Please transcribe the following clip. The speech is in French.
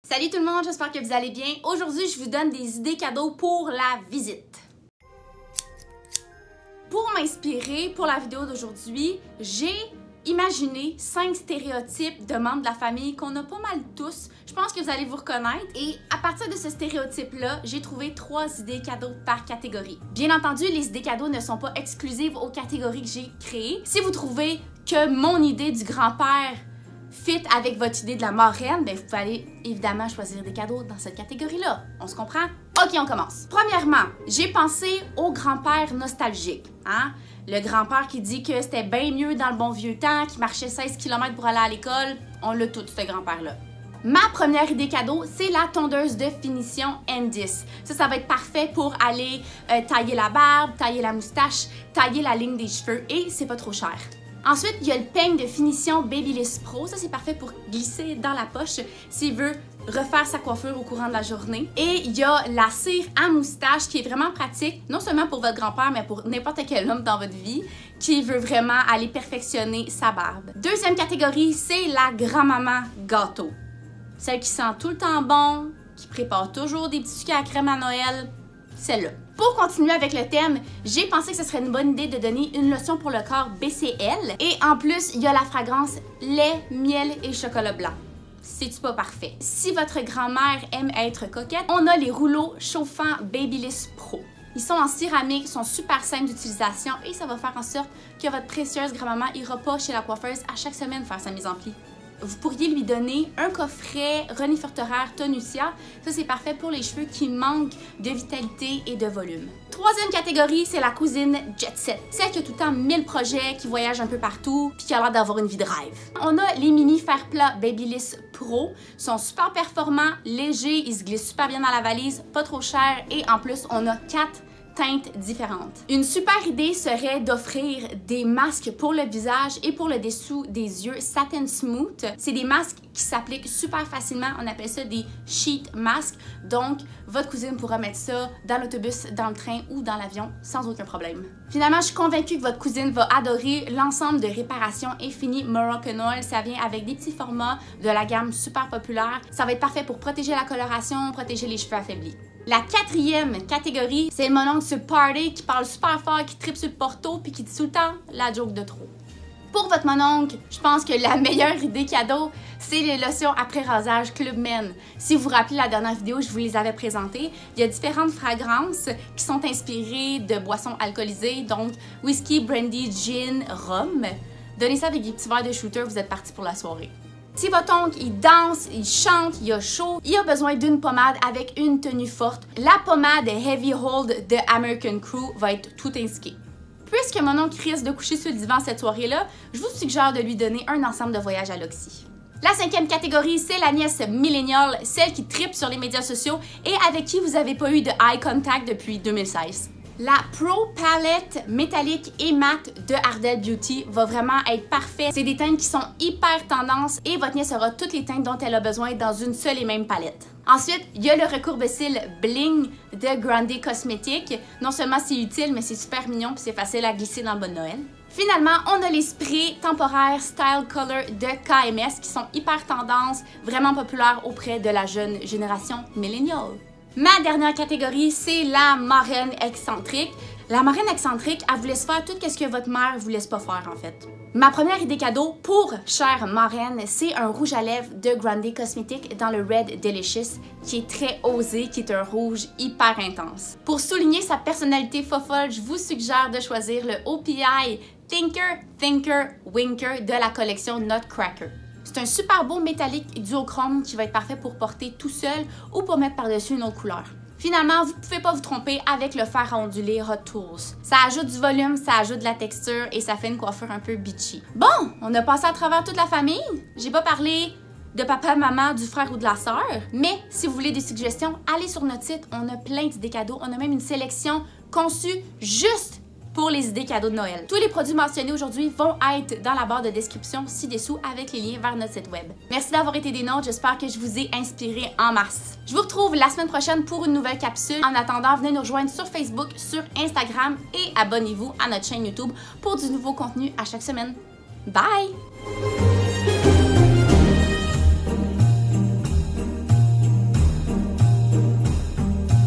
Salut tout le monde, j'espère que vous allez bien. Aujourd'hui, je vous donne des idées cadeaux pour la visite. Pour m'inspirer pour la vidéo d'aujourd'hui, j'ai imaginé 5 stéréotypes de membres de la famille qu'on a pas mal tous. Je pense que vous allez vous reconnaître. Et à partir de ce stéréotype-là, j'ai trouvé 3 idées cadeaux par catégorie. Bien entendu, les idées cadeaux ne sont pas exclusives aux catégories que j'ai créées. Si vous trouvez que mon idée du grand-père fit avec votre idée de la marraine, bien, vous pouvez aller évidemment choisir des cadeaux dans cette catégorie-là. On se comprend? Ok, on commence. Premièrement, j'ai pensé au grand-père nostalgique. Hein? Le grand-père qui dit que c'était bien mieux dans le bon vieux temps, qui marchait 16 km pour aller à l'école. On l'a tout, ce grand-père-là. Ma première idée cadeau, c'est la tondeuse de finition N10. Ça va être parfait pour aller tailler la barbe, tailler la moustache, tailler la ligne des cheveux et c'est pas trop cher. Ensuite, il y a le peigne de finition Babyliss Pro. Ça, c'est parfait pour glisser dans la poche s'il veut refaire sa coiffure au courant de la journée. Et il y a la cire à moustache qui est vraiment pratique, non seulement pour votre grand-père, mais pour n'importe quel homme dans votre vie qui veut vraiment aller perfectionner sa barbe. Deuxième catégorie, c'est la grand-maman gâteau. Celle qui sent tout le temps bon, qui prépare toujours des petits sucres à la crème à Noël, celle-là. Pour continuer avec le thème, j'ai pensé que ce serait une bonne idée de donner une lotion pour le corps BCL. Et en plus, il y a la fragrance lait, miel et chocolat blanc. C'est-tu pas parfait? Si votre grand-mère aime être coquette, on a les rouleaux chauffants Babyliss Pro. Ils sont en céramique, sont super simples d'utilisation et ça va faire en sorte que votre précieuse grand-maman ira pas chez la coiffeuse à chaque semaine faire sa mise en pli. Vous pourriez lui donner un coffret René Forteraire Tonutia. Ça, c'est parfait pour les cheveux qui manquent de vitalité et de volume. Troisième catégorie, c'est la cousine Jet Set. Celle qui a tout le temps 1000 projets, qui voyage un peu partout, puis qui a l'air d'avoir une vie de rêve. On a les mini fer plat Babyliss Pro. Ils sont super performants, légers, ils se glissent super bien dans la valise, pas trop chers et en plus, on a 4 teintes différentes. Une super idée serait d'offrir des masques pour le visage et pour le dessous des yeux Satin Smooth. C'est des masques qui s'appliquent super facilement. On appelle ça des sheet masks. Donc, votre cousine pourra mettre ça dans l'autobus, dans le train ou dans l'avion sans aucun problème. Finalement, je suis convaincue que votre cousine va adorer l'ensemble de réparation Infinity Moroccan Oil. Ça vient avec des petits formats de la gamme super populaire. Ça va être parfait pour protéger la coloration, protéger les cheveux affaiblis. La quatrième catégorie, c'est le mononcle sur party qui parle super fort, qui tripe sur le porto puis qui dit tout le temps la joke de trop. Pour votre mononcle, je pense que la meilleure idée cadeau, c'est les lotions après rasage Club Men. Si vous vous rappelez la dernière vidéo, je vous les avais présentées. Il y a différentes fragrances qui sont inspirées de boissons alcoolisées, donc whisky, brandy, gin, rhum. Donnez ça avec des petits verres de shooter, vous êtes parti pour la soirée. Si votre oncle, il danse, il chante, il a chaud, il a besoin d'une pommade avec une tenue forte, la pommade Heavy Hold de American Crew va être tout indiquée. Puisque mon oncle risque de coucher sur le divan cette soirée-là, je vous suggère de lui donner un ensemble de voyages à l'Oxy. La cinquième catégorie, c'est la nièce milléniale, celle qui tripe sur les médias sociaux et avec qui vous n'avez pas eu de eye contact depuis 2016. La Pro Palette métallique et mat de Ardell Beauty va vraiment être parfaite. C'est des teintes qui sont hyper tendance et votre nièce aura toutes les teintes dont elle a besoin dans une seule et même palette. Ensuite, il y a le recourbe-cils Bling de Grande Cosmetics. Non seulement c'est utile, mais c'est super mignon et c'est facile à glisser dans le bon Noël. Finalement, on a les sprays temporaires Style Color de KMS qui sont hyper tendance, vraiment populaires auprès de la jeune génération milléniale. Ma dernière catégorie, c'est la marraine excentrique. La marraine excentrique, elle vous laisse faire tout ce que votre mère vous laisse pas faire, en fait. Ma première idée cadeau pour chère marraine, c'est un rouge à lèvres de Grande Cosmetics dans le Red Delicious, qui est très osé, qui est un rouge hyper intense. Pour souligner sa personnalité fofolle, je vous suggère de choisir le OPI Thinker, Thinker, Winker de la collection Nutcracker. C'est un super beau métallique duochrome qui va être parfait pour porter tout seul ou pour mettre par-dessus une autre couleur. Finalement, vous ne pouvez pas vous tromper avec le fer à onduler Hot Tools. Ça ajoute du volume, ça ajoute de la texture et ça fait une coiffure un peu bitchy. Bon, on a passé à travers toute la famille. J'ai pas parlé de papa, maman, du frère ou de la sœur. Mais si vous voulez des suggestions, allez sur notre site. On a plein d'idées cadeaux. On a même une sélection conçue juste pour les idées cadeaux de Noël. Tous les produits mentionnés aujourd'hui vont être dans la barre de description ci-dessous avec les liens vers notre site web. Merci d'avoir été des nôtres, j'espère que je vous ai inspiré en masse. Je vous retrouve la semaine prochaine pour une nouvelle capsule. En attendant, venez nous rejoindre sur Facebook, sur Instagram et abonnez-vous à notre chaîne YouTube pour du nouveau contenu à chaque semaine. Bye!